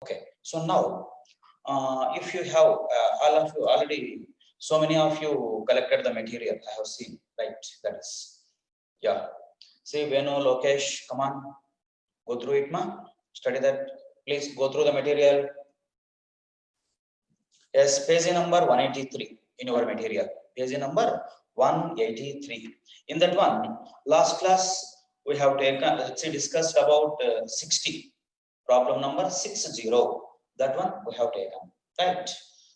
Okay, so now if you have all of you already, so many of you collected the material, I have seen, right? That is, yeah. See, Venu, Lokesh, come on, go through it, ma. Study that. Please go through the material. Yes, page number 183 in your material. Page number 183. In that one, last class we have taken, discussed about 60. Problem number 60. That one we have taken, right?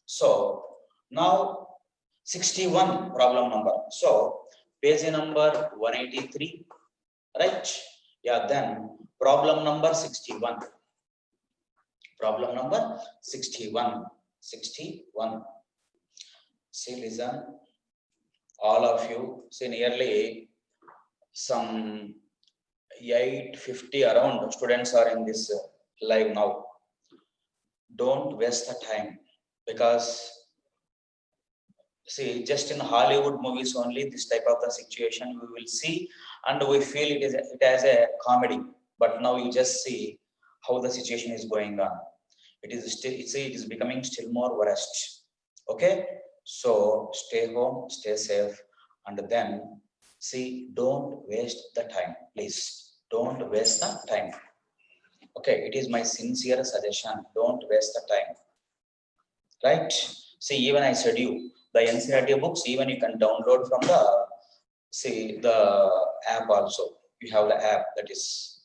So now 61 problem number. So page number 183, right? Yeah, then problem number 61. Problem number 61. 61. See, listen, all of you, see, nearly some 850 around students are in this live now. Don't waste the time, because see, just in Hollywood movies only this type of the situation we will see, and we feel it as a comedy. But now you just see how the situation is going on. It is becoming still more worst. Okay, so stay home, stay safe, and then see, don't waste the time, please. Don't waste the time. Okay, it is my sincere suggestion. Don't waste the time. Right? See, even I said you, the NCERT books, even you can download from the app also. You have the app, that is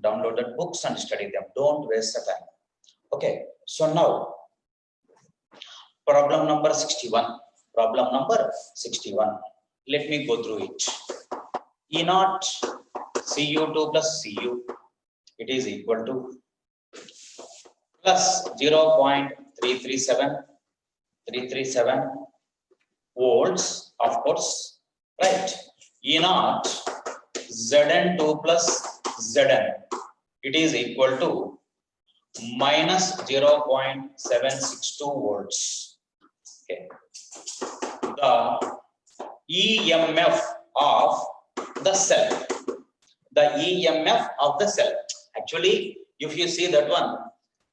downloaded books and study them. Don't waste the time. Okay, so now problem number 61. Problem number 61. Let me go through it. E naught Cu2 plus Cu, it is equal to plus 0.337 volts, of course, right? E naught Zn2 plus Zn, it is equal to minus 0.762 volts. Okay. The EMF of the cell. The EMF of the cell. Actually, if you see that one,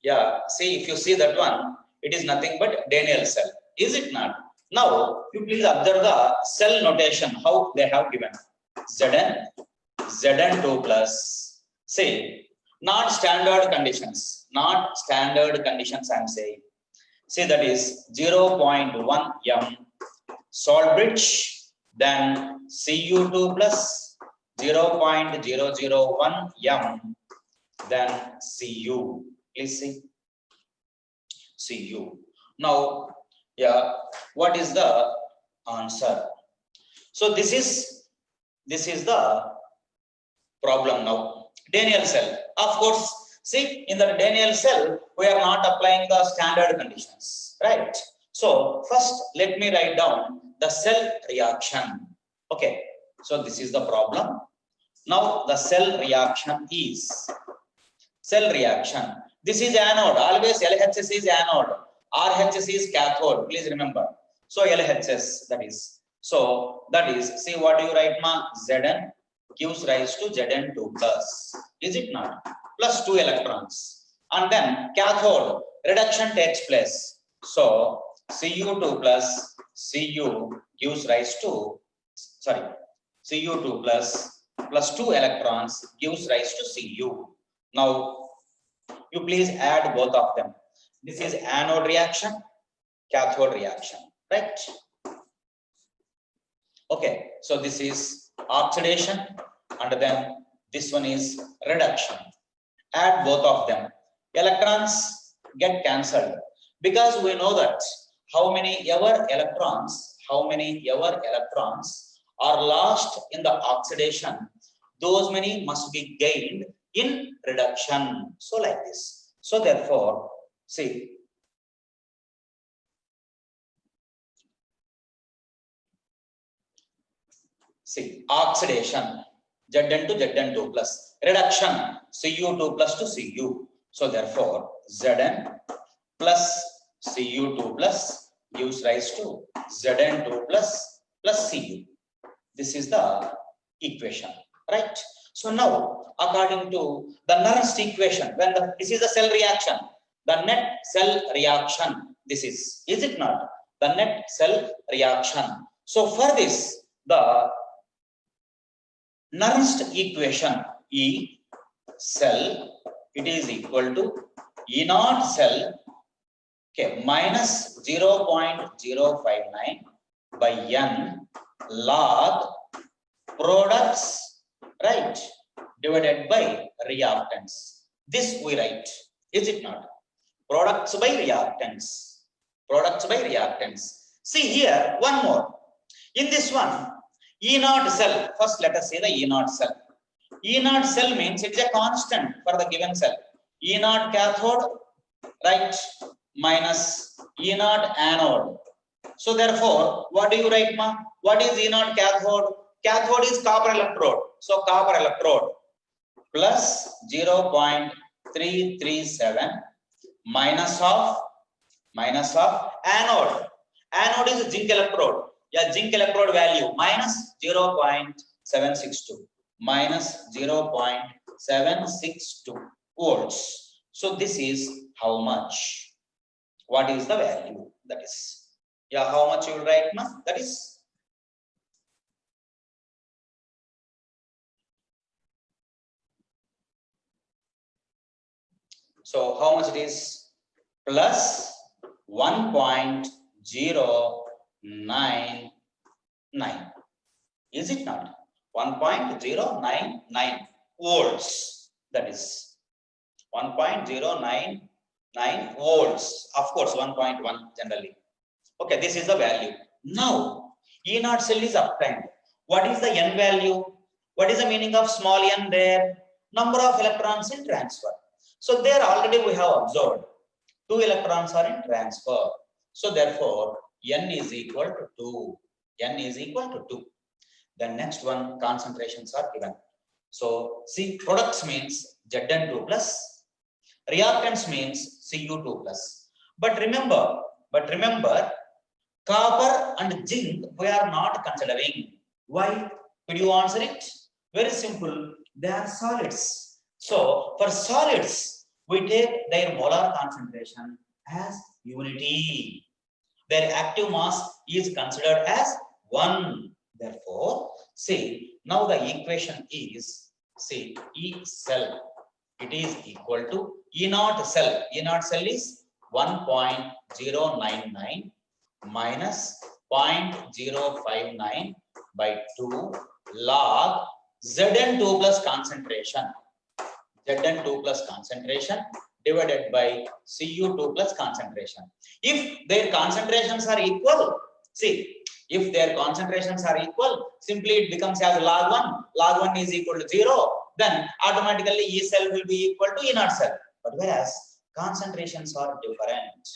yeah, see, if you see that one, it is nothing but Daniell cell. Is it not? Now, you please observe the cell notation, how they have given. Zn, Zn2 plus, say, not standard conditions. Not standard conditions, I am saying. See, that is 0.1 m salt bridge, then Cu2 plus 0.001 m, then Cu. Please see. Cu. Now, yeah, what is the answer? So this is the problem now. Daniell cell. Of course, see, in the Daniell cell, we are not applying the standard conditions, right? So first, let me write down the cell reaction. Okay, so this is the problem. Now the cell reaction is cell reaction. This is anode. Always LHS is anode. RHS is cathode. Please remember. So LHS, that is. So that is, see what do you write, ma? Zn gives rise to Zn2 plus. Is it not? Plus 2 electrons. And then cathode reduction takes place. So Cu2 plus Cu gives rise to, sorry, Cu2 plus 2 electrons gives rise to Cu. Now, you please add both of them. This is anode reaction, cathode reaction, right? Okay, so this is oxidation, and then this one is reduction. Add both of them. Electrons get cancelled, because we know that how many ever electrons are lost in the oxidation, those many must be gained in reduction. So like this. So therefore, see, oxidation Zn to Zn2 plus, reduction Cu2 plus to Cu. So therefore, Zn plus Cu2 plus gives rise to Zn2 plus Cu. This is the equation, right? So now, according to the Nernst equation, when this is a cell reaction, The net cell reaction. This is it not? The net cell reaction. So for this, the Nernst equation E cell, it is equal to E naught cell, okay, minus 0.059 by N log products, right, divided by reactants. This we write, is it not? Products by reactants. Products by reactants. See here, one more. In this one, E naught cell, first let us say the E naught cell. E naught cell means it is a constant for the given cell. E naught cathode, right, minus E naught anode. So therefore, what do you write, ma? What is E naught cathode? Cathode is copper electrode. So copper electrode plus 0.337 minus of anode. Anode is a zinc electrode. Yeah, zinc electrode value minus 0.762 minus 0.762 volts. So this is how much? What is the value? That is, yeah, how much you will write, ma? That is so how much it is? Plus 1.099. Is it not? 1.099 volts. That is 1.099 volts. Of course, 1.1 generally. Okay, this is the value. Now, E naught cell is obtained. What is the N value? What is the meaning of small n there? Number of electrons in transfer. So there already we have observed 2 electrons are in transfer. So therefore, N is equal to 2. N is equal to 2. The next one, concentrations are given. So see, products means Zn2 plus, reactants means Cu2 plus. But remember, copper and zinc we are not considering. Why? Could you answer it? Very simple. They are solids. So for solids, we take their molar concentration as unity. Their active mass is considered as 1. Therefore, see, now the equation is, see, E cell, it is equal to E naught cell. E naught cell is 1.099 minus 0.059 by 2 log Zn2 plus concentration. Zn2 plus concentration divided by Cu2 plus concentration. If their concentrations are equal, see, if their concentrations are equal, simply it becomes as log 1. Log 1 is equal to 0. Then automatically E cell will be equal to E naught cell. But whereas concentrations are different.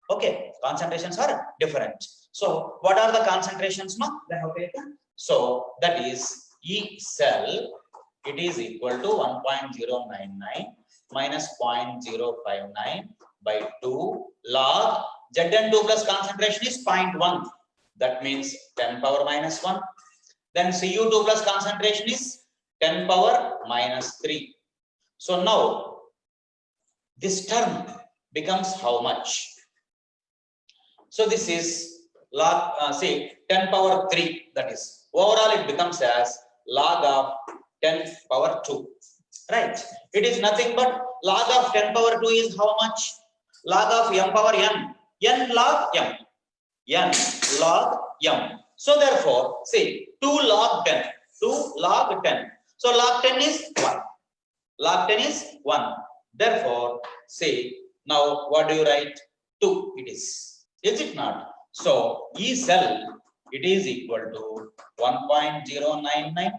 Okay, concentrations are different. So what are the concentrations, ma? They have taken. So that is E cell, it is equal to 1.099 minus 0.059 by 2 log Zn2 plus concentration is 0.1. That means 10 power minus 1. Then Cu2 plus concentration is 10 power minus 3. So now this term becomes how much? So this is log, say 10 power 3, that is. Overall it becomes as log of 10 power 2. Right? It is nothing but log of 10 power 2 is how much? Log of m power n. N log m. N log m. So therefore, say 2 log 10. 2 log 10. So log 10 is 1. Log 10 is 1. Therefore, say now what do you write? 2 it is. Is it not? So E cell, it is equal to 1.099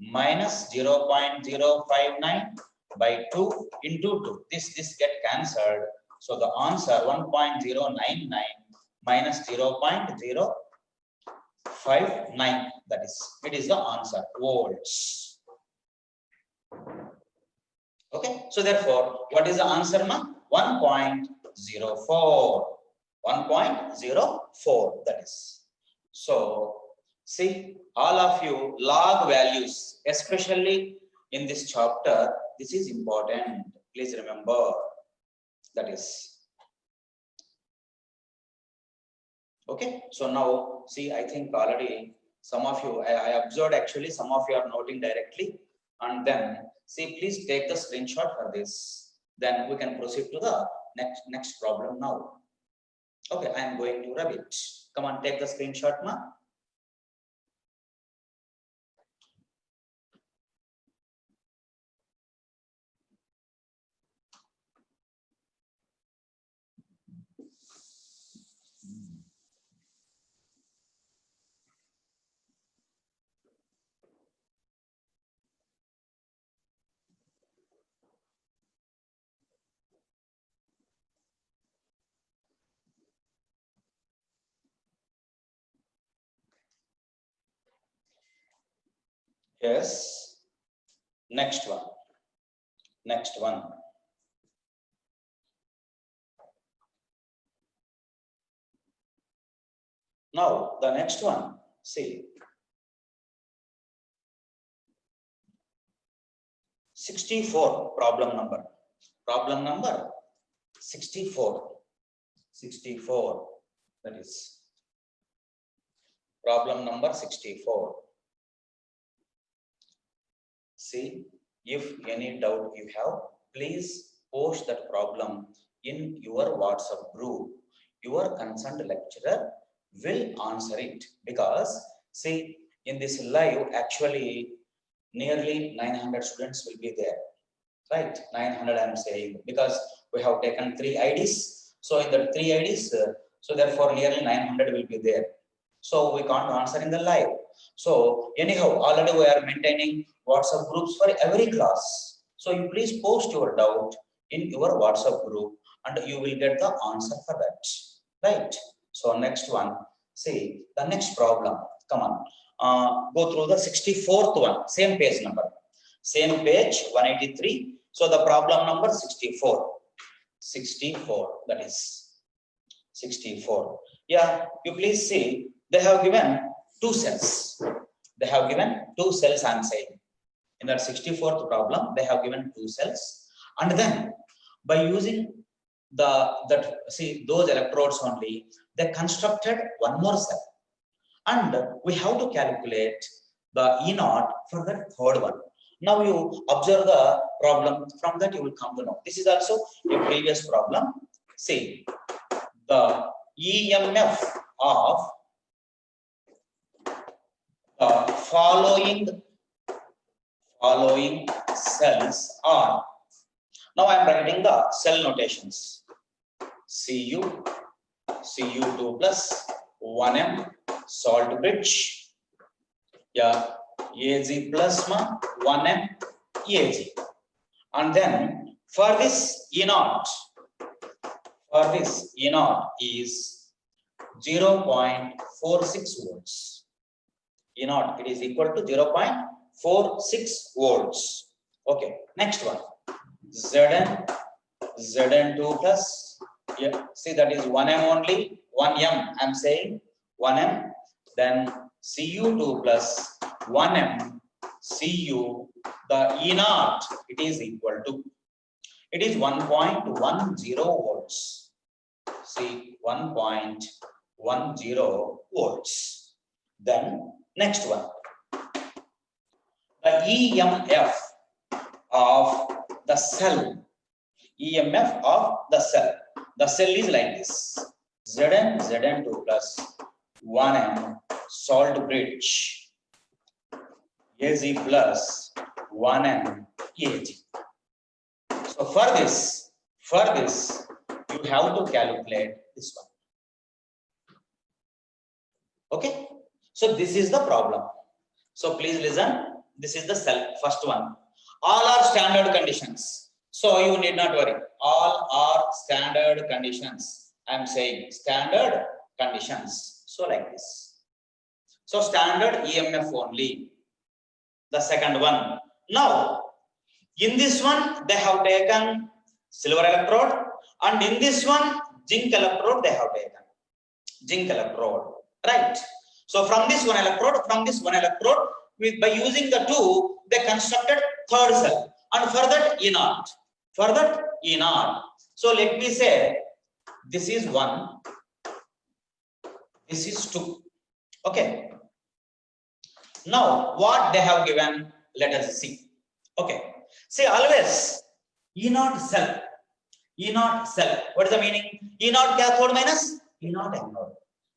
minus 0.059 by 2 into 2. This get cancelled. So the answer 1.099 minus 0.059. That is, it is the answer, volts. Okay. So therefore, what is the answer, ma? 1.04. 1.04. That is. So see, all of you, log values, especially in this chapter, this is important. Please remember, That is okay. So now see, I think already some of you, I observed actually some of you are noting directly, and then see, please take the screenshot for this. Then we can proceed to the next problem now. Okay, I am going to rub it. Come on, take the screenshot, ma. Yes. Next one. Next one. Now the next one. See. 64 problem number. Problem number 64. 64. That is problem number 64. See, if any doubt you have, please post that problem in your WhatsApp group. Your concerned lecturer will answer it, because see, in this live actually nearly 900 students will be there, right? 900 I am saying, because we have taken 3 IDs. So in the 3 IDs, so therefore nearly 900 will be there. So we can't answer in the live. So anyhow, already we are maintaining WhatsApp groups for every class. So you please post your doubt in your WhatsApp group and you will get the answer for that, right? So next one, see the next problem. Come on, go through the 64th one, same page number, same page 183. So the problem number 64, 64, that is 64. Yeah, you please see, they have given 2 cells. They have given 2 cells, I am saying. In that 64th problem, they have given 2 cells. And then by using those electrodes only, they constructed one more cell. And we have to calculate the E naught for the third one. Now you observe the problem, from that you will come to know. This is also a previous problem. See, the EMF of the following cells are. Now I am writing the cell notations. Cu, Cu2 plus 1M salt bridge. Yeah, Ag plus 1M Ag. And then for this E naught, is 0.46 volts. E naught, it is equal to 0.46 volts. Okay, next one. Zn2 plus, yeah, see that is 1M only, 1M I am saying, 1M, then Cu2 plus 1M Cu, the E naught, it is equal to, it is 1.10 volts. See, 1.10 volts. Then next one, the EMF of the cell. EMF of the cell. The cell is like this. Zn2 plus 1M salt bridge. Ag plus 1M Ag. So for this, you have to calculate this one. Okay. So this is the problem. So please listen. This is the cell, first one. All are standard conditions. So you need not worry. All are standard conditions. I am saying standard conditions. So like this. So standard EMF only. The second one. Now, in this one, they have taken silver electrode, and in this one, zinc electrode they have taken. Zinc electrode, right? So from this one electrode, by using the 2, they constructed third cell, and for that E naught. So let me say this is 1, this is 2. Okay. Now what they have given, let us see. Okay. See, always E0 cell. E0 cell. What is the meaning? E0 cathode minus E0 anode.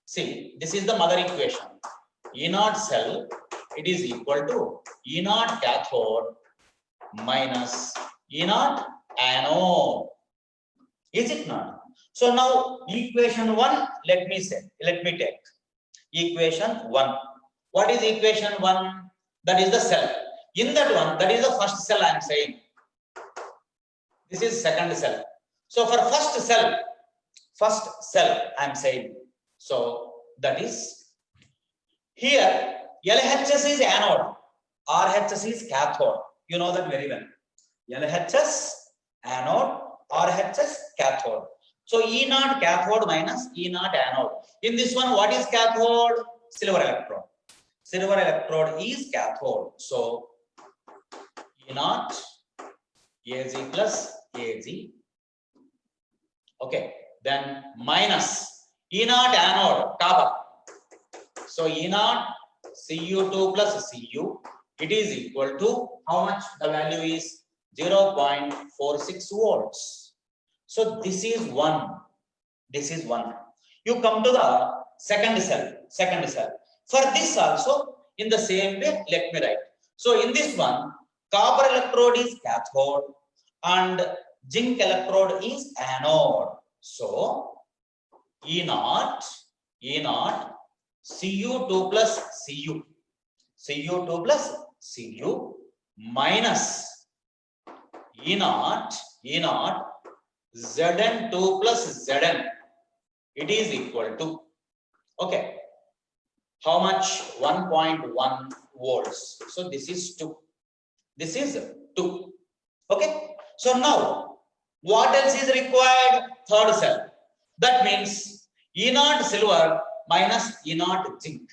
See, this is the mother equation. E0 cell, it is equal to E0 cathode minus E0 anode. Is it not? So now equation 1, let me take equation 1. What is equation 1? That is the cell. In that one, that is the first cell I am saying. This is second cell. So for first cell I am saying. So that is here LHS is anode, RHS is cathode. You know that very well. LHS anode, RHS cathode. So E0 cathode minus E0 anode. In this one, what is cathode? Silver electrode. Silver electrode is cathode. So E0 Ag plus Ag. Okay. Then minus E0 anode, copper. So E0 Cu2 plus Cu. It is equal to how much? The value is 0.46 volts. So this is 1. This is 1. You come to the second cell. For this also, in the same way, let me write. So in this one, copper electrode is cathode and zinc electrode is anode. So E0 Cu2 plus Cu2 plus Cu minus E0 Zn2 plus Zn. It is equal to, okay, how much? 1.1 volts. So this is 2. This is 2. Okay. So now what else is required? Third cell. That means E0 silver minus E0 zinc.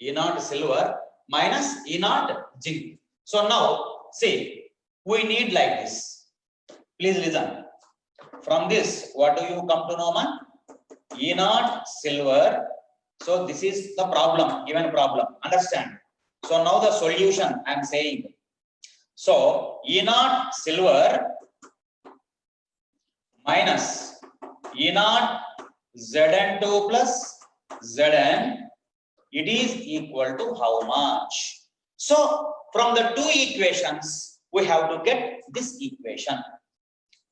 E0 silver minus E0 zinc. So now see, we need like this. Please listen. From this, what do you come to know, man? E0 silver. So this is the problem, given problem. Understand? So now the solution I am saying. So E0 silver minus E0 Zn2 plus Zn, it is equal to how much? So from the two equations, we have to get this equation.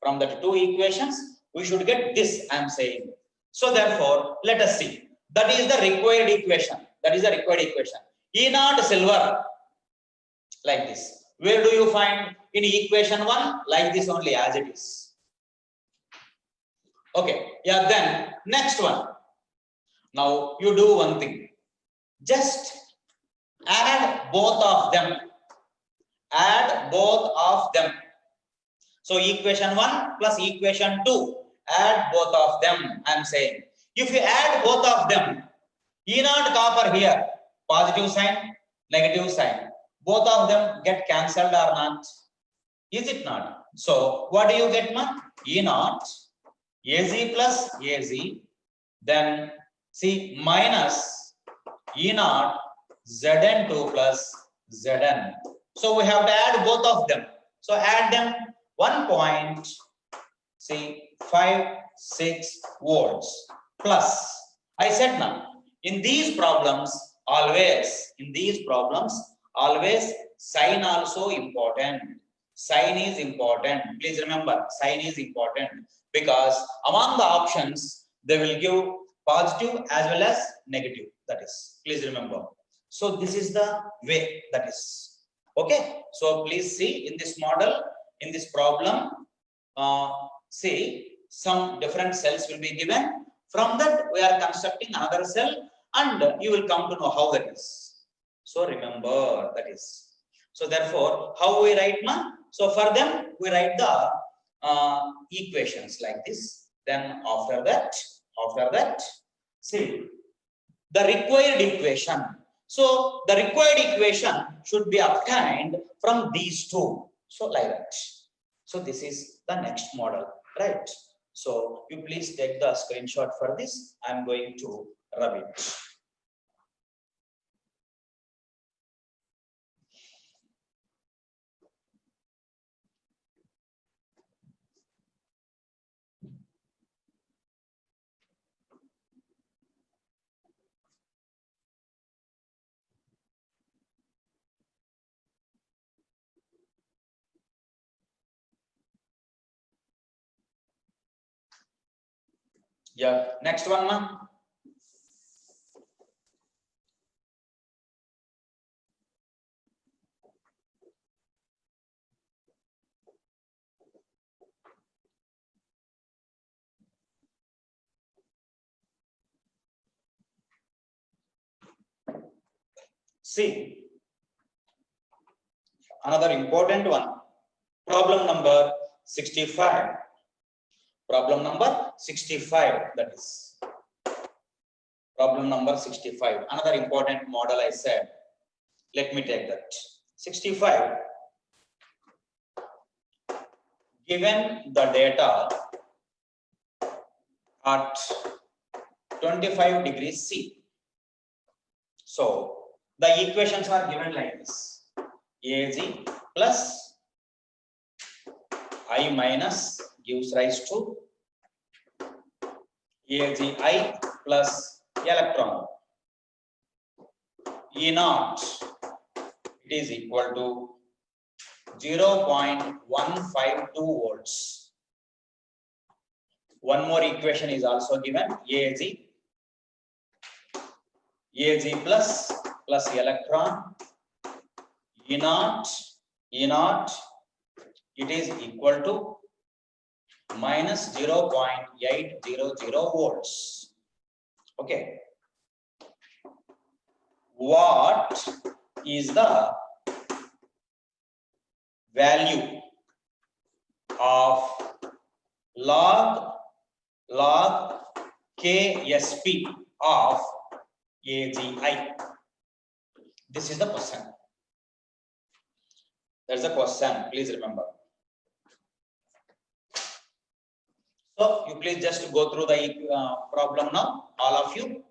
From the two equations, we should get this, I am saying. So therefore, let us see. That is the required equation. E0 silver, like this. Where do you find? In equation 1, like this only, as it is. Okay, yeah, then next one. Now you do one thing. Just add both of them. So equation 1 plus equation 2, add both of them, I am saying. If you add both of them, E0 copper here, positive sign, negative sign. Both of them get cancelled or not? Is it not? So what do you get, man? E0 Az plus Az, then see minus E0 Zn2 plus Zn. So we have to add both of them. So add them 1.56 volts plus. I said now, in these problems always sign also important. Sign is important. Please remember, sign is important because among the options they will give positive as well as negative. That is, please remember. So this is the way, that is. Okay. So please see in this model, in this problem, see some different cells will be given. From that we are constructing another cell and you will come to know how that is. So remember, that is. So therefore, how we write, man? So for them we write the equations like this. Then after that, see the required equation. So the required equation should be obtained from these two. So like that. So this is the next model. right? So you please take the screenshot for this. I'm going to rub it. Yeah, next one, ma'am. See, another important one. Problem number 65. Problem number 65, that is. Problem number 65. Another important model I said. Let me take that. 65. Given the data at 25 degrees C. So the equations are given like this. AG plus I minus gives rise to AGI plus electron. E naught, it is equal to 0.152 volts. One more equation is also given, AG plus electron, E naught, it is equal to minus 0.800 volts. Okay. What is the value of log KSP of AGI? This is the question. That's the question. Please remember. So you please just go through the problem now, all of you.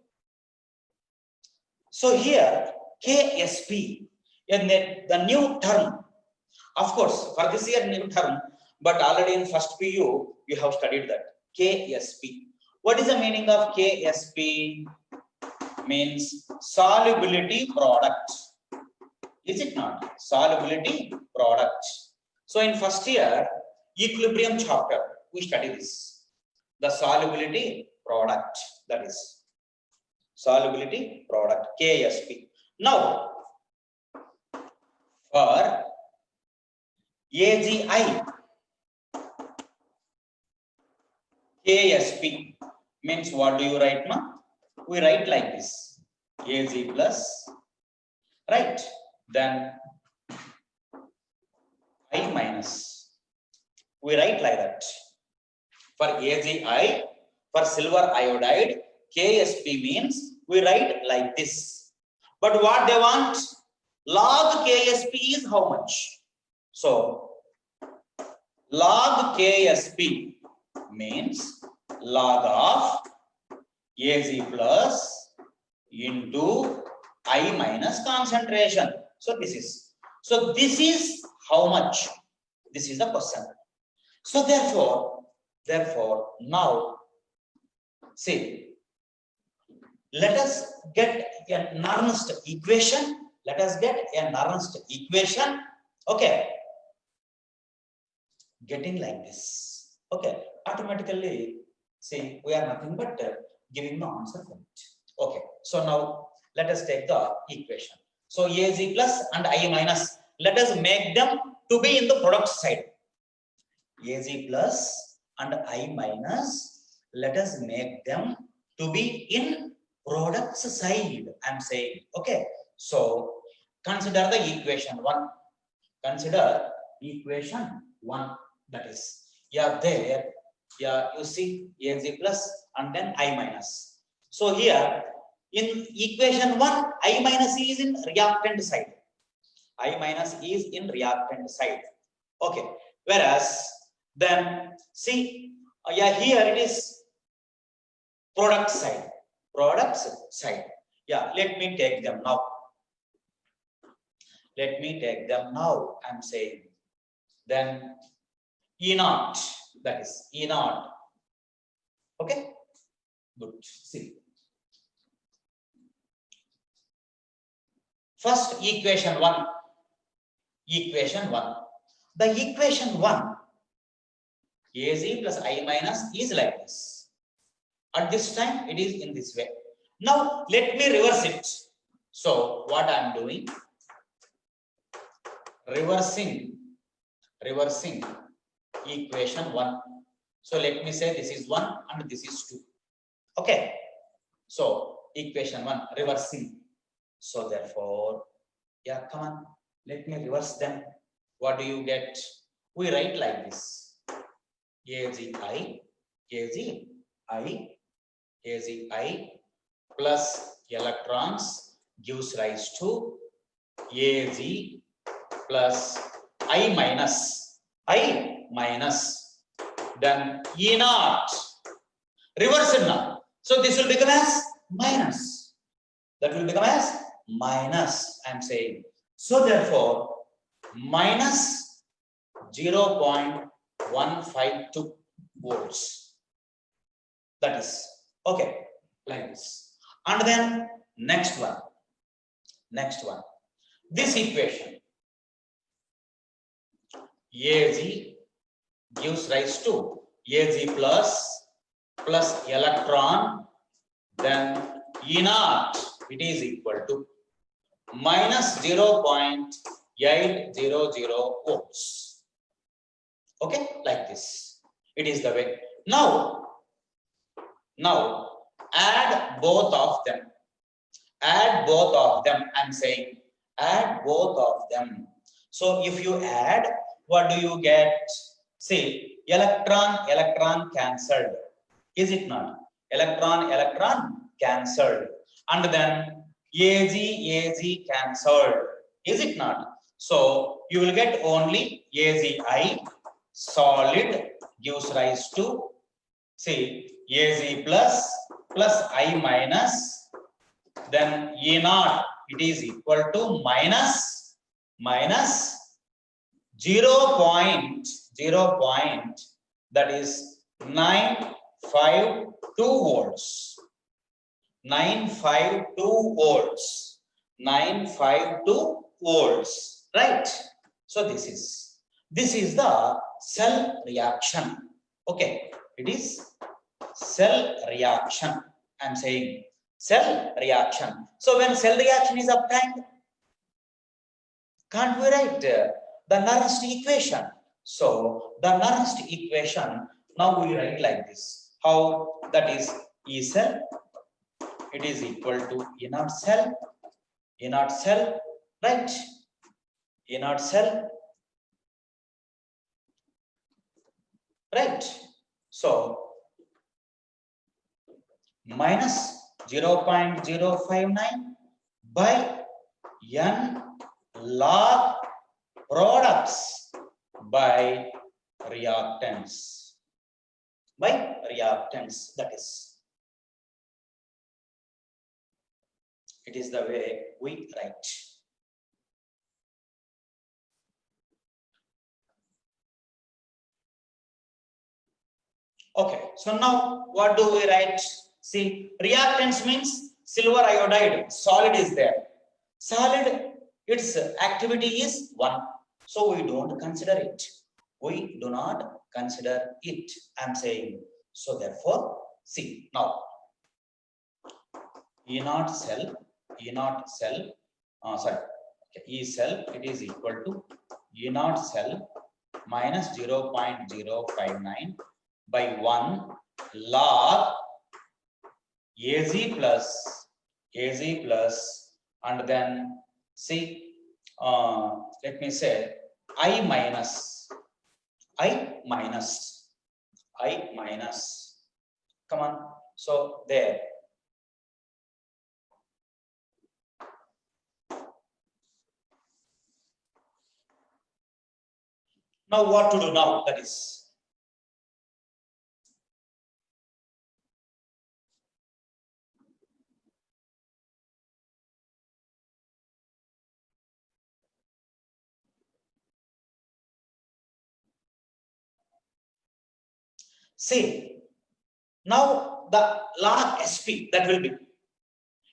So here KSP, the new term. Of course, for this year new term, but already in first PU you have studied that KSP. What is the meaning of KSP? Means solubility product. Is it not? Solubility product. So in first year equilibrium chapter we study this. The solubility product, that is solubility product, KSP. Now for AGI, KSP means what do you write, ma? We write like this, AG plus, right? Then I minus, we write like that. For AGI, for silver iodide, KSP means we write like this. But what they want? Log KSP is how much? So log KSP means log of AG plus into I minus concentration. So this is how much? This is the question. So therefore now see, let us get a Nernst equation. Okay, getting like this. Okay, automatically see we are nothing but giving the answer for it. Okay, so now let us take the equation. So AG plus and I minus, let us make them to be in the product side. AG plus and I minus, let us make them to be in products side. I'm saying, okay. So consider the equation 1. Consider equation 1. That is, there. You see AG plus and then I minus. So here in equation 1, I minus is in reactant side. Okay. Whereas then see Yeah, here it is product side. Products side. Yeah, let me take them now. Let me take them now. I'm saying then E naught, that is E naught. Okay, good. See, first equation 1. Equation 1. The equation 1, AZ plus I minus is like this. At this time, it is in this way. Now, let me reverse it. So, what I am doing, reversing equation 1. So, let me say this is 1 and this is 2. Okay. So, equation 1, reversing. So, therefore, yeah, come on, let me reverse them. What do you get? We write like this. AGI plus electrons gives rise to AG plus I minus, then E naught. Reverse it now. So this will become as minus. That will become as minus, I'm saying. So therefore, minus 0.152 volts. That is okay, like this. And then next one. This equation, AG gives rise to AG plus electron, then E naught, it is equal to minus 0.800 volts. Okay, like this. It is the way. Now add both of them. I'm saying add both of them. So if you add, what do you get? See, electron cancelled. Is it not? Electron cancelled. And then AG cancelled. Is it not? So you will get only AGI solid gives rise to, see, AG plus I minus, then E naught, it is equal to minus 0.0, that is 952 volts. 952 volts, right? So this is the cell reaction. Okay, it is cell reaction. I'm saying cell reaction. So when cell reaction is obtained, can't we write the Nernst equation? So the Nernst equation, now we write like this. How? That is E cell, it is equal to E naught cell, right? E naught cell, right? So minus 0.059 by N log products by reactants. That is. It is the way we write. Okay, so now what do we write? See, reactants means silver iodide, solid is there. Solid, its activity is 1. So we don't consider it. We do not consider it, I'm saying. So therefore, see, now E naught cell, E cell, it is equal to E naught cell minus 0.059 by 1 log AZ plus, and then see, let me say I minus. Come on. So there. Now what to do now? That is, See, now the log sp that will be,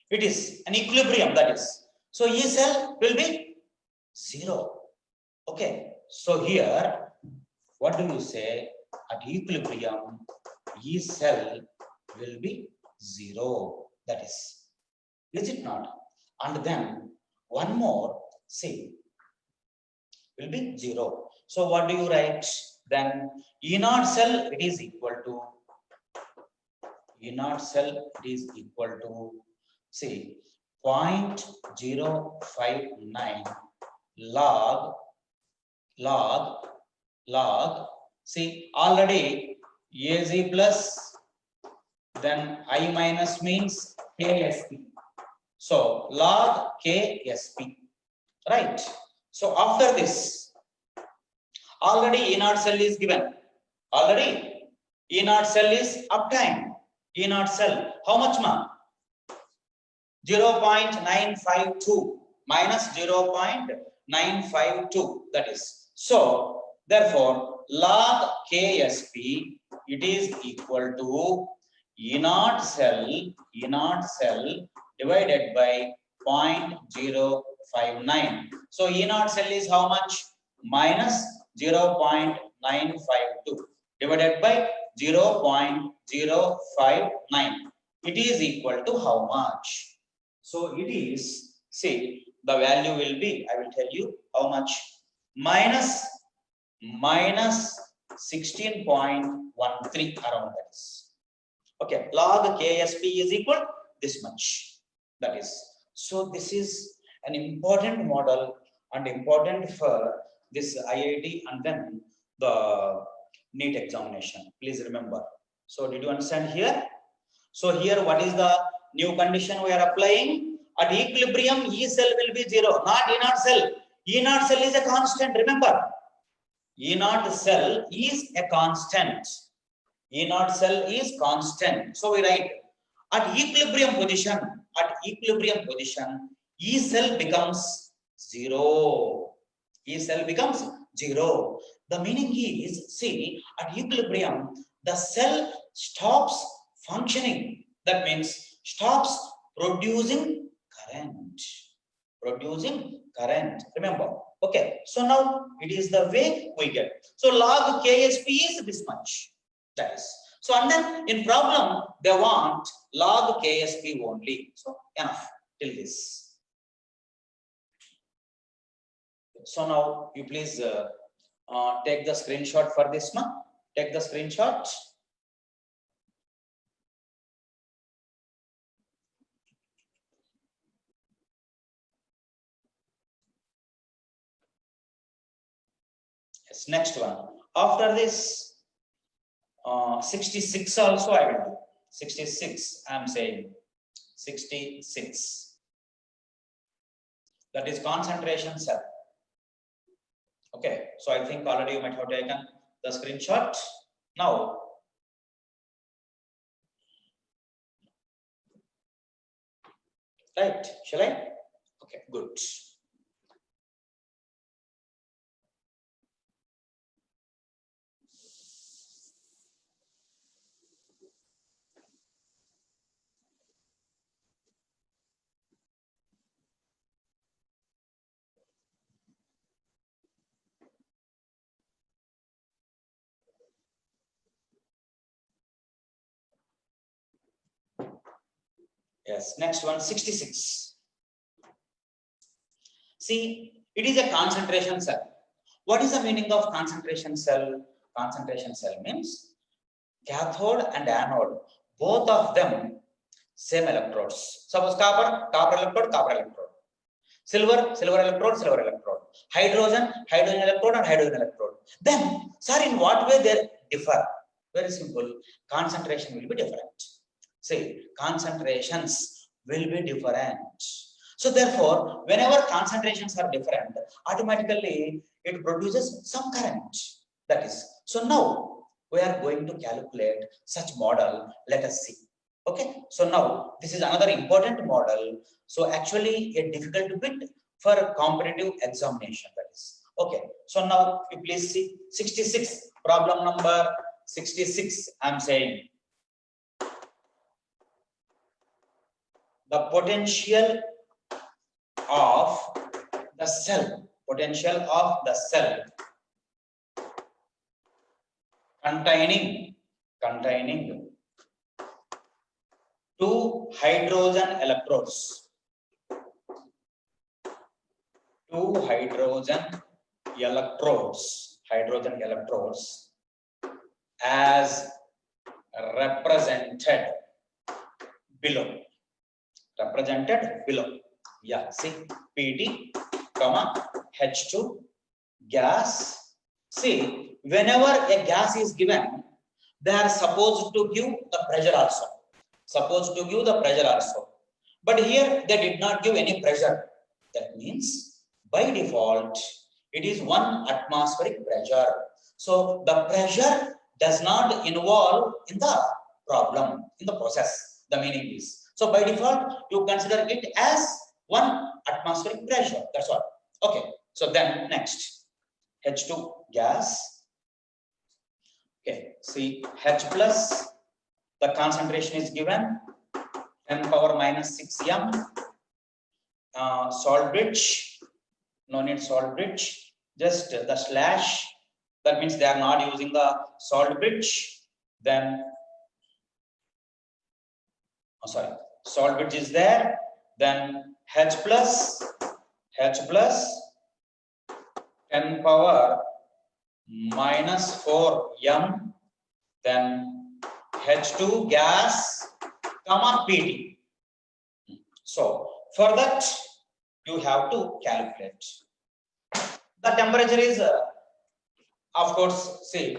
it is an equilibrium, that is, so E cell will be 0. Okay, so here what do you say? At equilibrium E cell will be 0, that is it not? And then one more, see, will be 0. So what do you write? Then E naught cell, it is equal to E naught cell, it is equal to, see, 0.059 log, see, already Az plus, then I minus means KSP. So log KSP, right? So after this, already E naught cell is given. Already E naught cell is obtained. E naught cell, how much ma? 0.952 minus 0.952, that is. So therefore log KSP, it is equal to E naught cell divided by 0.059. So E naught cell is how much? Minus 0.952 divided by 0.059. It is equal to how much? So it is, see, the value will be, I will tell you how much, minus 16.13 around, that is. Okay, log KSP is equal this much, that is. So this is an important model and important for this IIT and then the NEET examination. Please remember. So did you understand here? So here what is the new condition we are applying? At equilibrium E cell will be 0, not E naught cell. E naught cell is a constant, remember. E naught cell is a constant. E naught cell is constant. So we write at equilibrium position, E cell becomes 0. E cell becomes 0. The meaning is, see, at equilibrium, the cell stops functioning. That means stops producing current. Remember. Okay. So now it is the way we get. So log KSP is this much. That is. So and then in problem they want log KSP only. So enough till this. So now you please take the screenshot for this one. Take the screenshot. Yes, next one. After this, 66 also I will do. 66, I am saying 66. That is concentration cell. Okay, so I think already you might have taken the screenshot. Now, right, shall I? Okay, good. Yes, next one, 66. See, it is a concentration cell. What is the meaning of concentration cell? Concentration cell means cathode and anode, both of them same electrodes. Suppose copper electrode. Silver electrode. Hydrogen electrode and hydrogen electrode. Then, sir, in what way they differ? Very simple. Concentration will be different. See, concentrations will be different. So therefore, whenever concentrations are different, automatically it produces some current. That is. So now we are going to calculate such model. Let us see. Okay. So now this is another important model. So actually a difficult bit for a competitive examination. That is. Okay. So now you please see 66, problem number 66, I'm saying the potential of the cell, containing two hydrogen electrodes, as represented below. Yeah, see, PD, H2 gas. See, whenever a gas is given, they are supposed to give the pressure also. But here they did not give any pressure. That means by default, it is 1 atmospheric pressure. So the pressure does not involve in the problem, in the process. The meaning is, so by default, you consider it as 1 atmospheric pressure. That's all. Okay. So then next, H2 gas. Okay. See, H plus, the concentration is given 10 power minus 6 m. Salt bridge, no need salt bridge, just the slash. That means they are not using the salt bridge. Then, salt bridge is there. Then H plus 10 power minus 4 m. Then H2 gas, PD. So for that, you have to calculate. The temperature is, of course, see,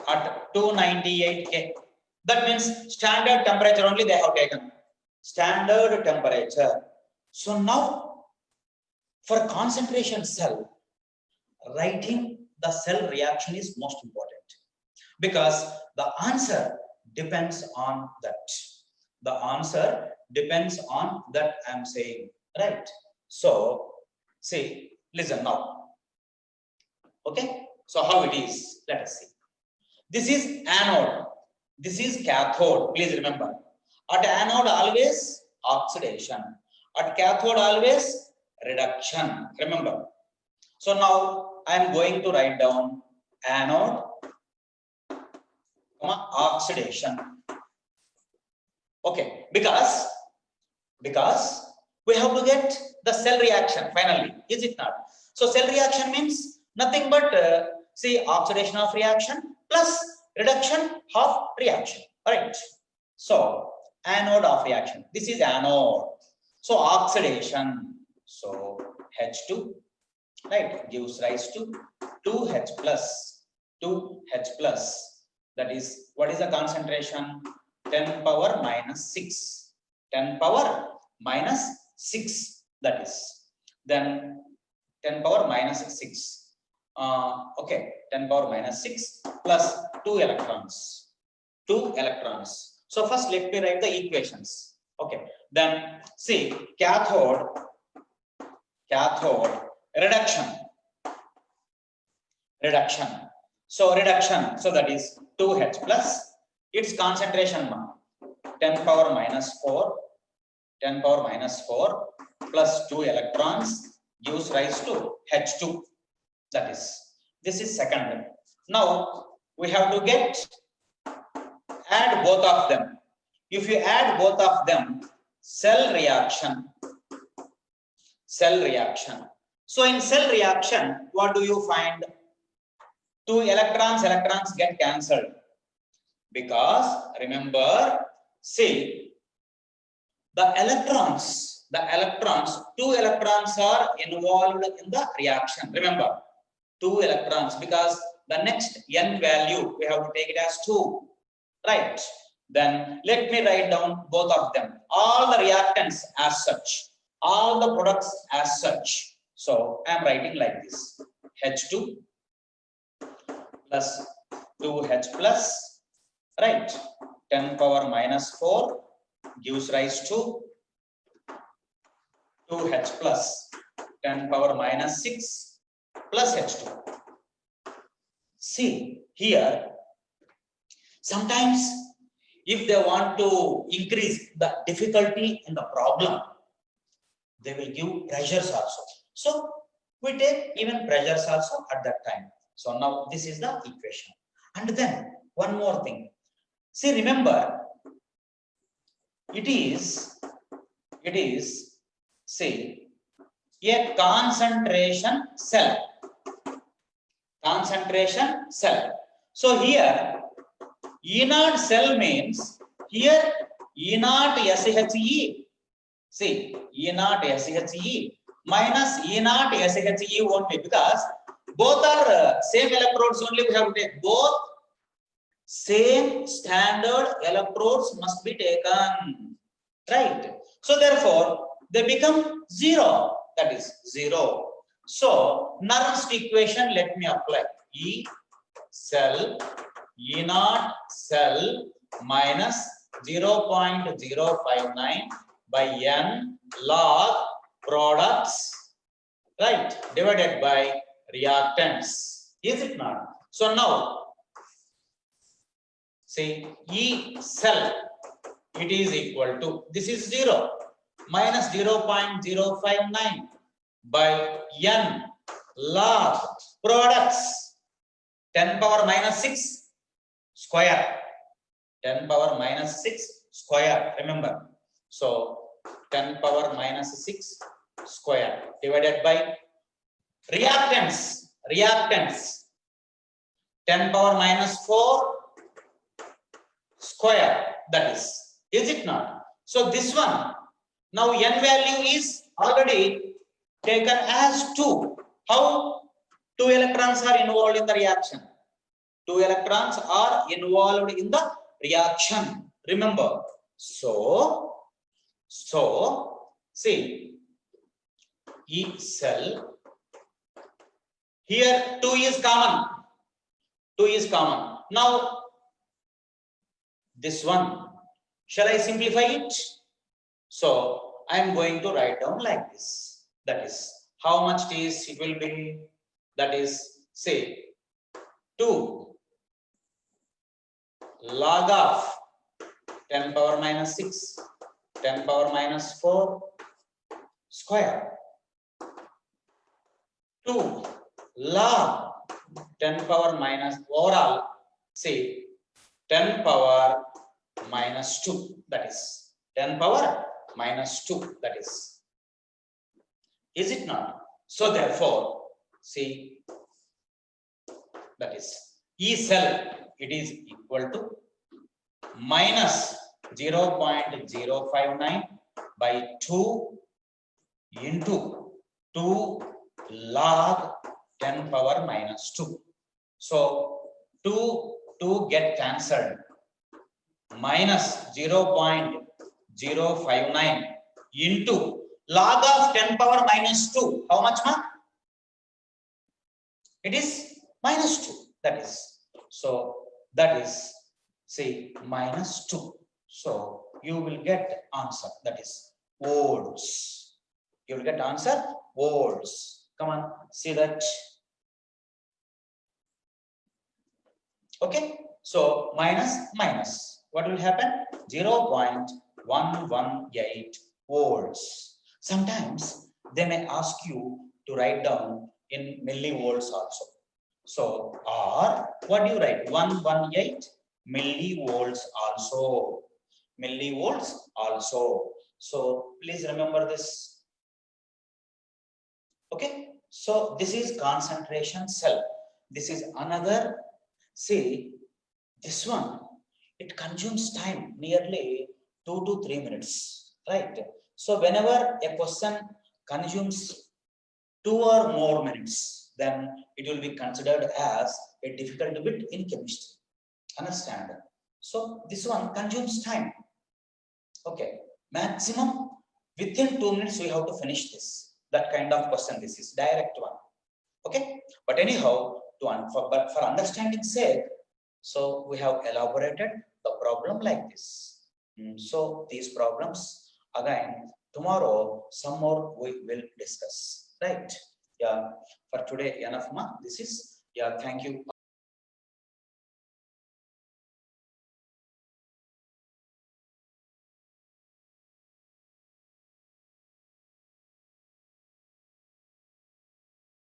at 298 K. That means standard temperature only they have taken. Standard temperature. So now, for concentration cell, writing the cell reaction is most important, because the answer depends on that. I'm saying, right? So, see, listen now. Okay? So how it is? Let us see. This is anode. This is cathode. Please remember. At anode always oxidation. At cathode always reduction. Remember. So now I am going to write down anode, oxidation. Okay, because we have to get the cell reaction finally, is it not? So cell reaction means nothing but see, oxidation of reaction plus reduction of reaction, right? So anode of reaction, this is anode. So oxidation, so H2, right, gives rise to 2H plus, that is, what is the concentration? 10 power minus 6, 10 power minus 6, that is, then 10 power minus 6, okay, 10 power minus 6 plus 2 electrons. So first let me write the equations. Okay, then see, cathode, reduction. So reduction, so that is 2H plus, its concentration 10 power minus 4 plus 2 electrons gives rise to H2. That is, this is second. Now we have to add both of them. If you add both of them, cell reaction. So in cell reaction, what do you find? 2 electrons get cancelled, because remember, see, the electrons, 2 electrons are involved in the reaction. Remember, 2 electrons, because the next n value we have to take it as 2, right? Then let me write down both of them, all the reactants as such, all the products as such. So I am writing like this: H2 plus 2H plus, right, 10 power minus 4 gives rise to 2H plus 10 power minus 6 plus H2. See here, Sometimes if they want to increase the difficulty in the problem, they will give pressures also. So we take even pressures also at that time. So now this is the equation. And then one more thing. See, remember, it is say a concentration cell. Concentration cell. So here E0 cell means here E0 SHE. See, E0 SHE minus E0 SHE only, because both are same electrodes only. We have to take both same standard electrodes must be taken, right? So therefore they become 0, that is 0. So Nernst equation, let me apply. E cell E0 cell minus 0.059 by n log products, right, divided by reactants. Is it not? So now say E cell, it is equal to, this is 0 minus 0.059 by n log products 10 power minus 6 square. 10 power minus 6 square, remember. So 10 power minus 6 square divided by reactants. Reactants 10 power minus 4 square, that is it not? So this one, now n value is already taken as 2. How? 2 electrons are involved in the reaction. 2 electrons are involved in the reaction, remember. So see, E cell, here 2 is common. 2 is common. Now this one, shall I simplify it? So I am going to write down like this. That is how much it will be. That is, say 2 log of 10 power minus 6, 10 power minus 4 square. 2 log 10 power minus overall, say 10 power minus 2, that is 10 power minus 2, that is it not? So therefore, see, that is E cell, it is equal to minus 0.059 by 2 into 2 log 10 power minus 2. So 2 get cancelled. Minus 0.059 into log of 10 power minus 2. How much, ma? It is minus 2. That is. So that is, say, minus 2. So you will get answer. That is volts. You will get answer volts. Come on, see that. Okay. So minus. What will happen? 0.118 volts. Sometimes they may ask you to write down in millivolts also. So, or what do you write? 118 millivolts also. Millivolts also. So please remember this. Okay. So this is concentration cell. This is another. See, this one, it consumes time nearly 2 to 3 minutes, right? So whenever a question consumes 2 or more minutes, then it will be considered as a difficult bit in chemistry. Understand? So this one consumes time. Okay, maximum within 2 minutes we have to finish this. That kind of question, this is direct one. Okay, but anyhow, for understanding's sake, so we have elaborated the problem like this. So these problems again tomorrow some more we will discuss, right? Yeah, for today enough, ma. This is, yeah, thank you.